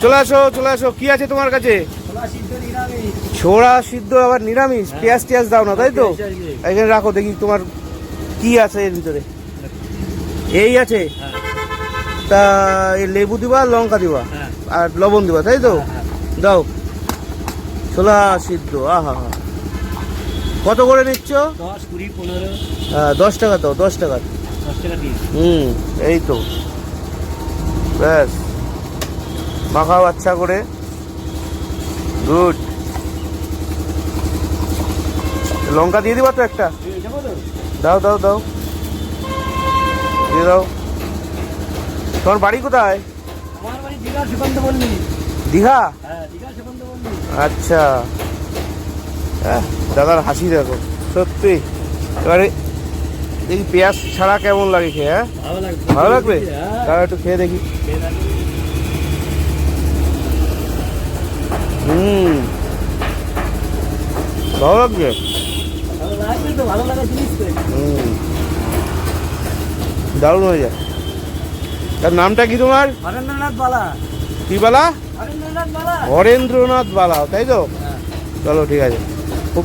চলে আসো কি আছে তোমার কাছে? ছোড়া সিদ্ধ আবার নিরামিষ, পেঁয়াজ টিয়াজ দাও না তাই তো? এখানে রাখো দেখি তোমার কি আছে এর ভিতরে। এই আছে, তা লেবু দিবা, লঙ্কা দিবা আর লবণ দিবা তাই তো? দাও ছোলা সিদ্ধ। আহা, কত করে নিচ্ছ? 10, 20, 15। হ্যাঁ 10 টাকা দাও, 10 টাকা। 10 টাকা পিস। এই তো ব্যাস, মাখাও আচ্ছা করে। গুড। লঙ্কা দিয়ে দিবা তো একটা? দাও দাও দাও, দিয়ে দাও। তোমার বাড়ি কোথায়? আমার বাড়ি দীঘা, সুকান্ত পল্লী। দীঘা? হ্যাঁ, দীঘা সুকান্ত পল্লী। আচ্ছা, দাদার হাসি দেখো সত্যি। এবারে এই পেঁয়াজ ছাড়া কেমন লাগে খেয়ে? ভালো লাগবে? দাদা একটু খেয়ে দেখি। ভালো লাগবে? দারুণ হয়ে যায়। তার নামটা কি তোমার? হরেন্দ্রনাথ বালা। কি বালা? হরেন্দ্রনাথ বালা। হরেন্দ্রনাথ বালা তাই তো? চলো ঠিক আছে।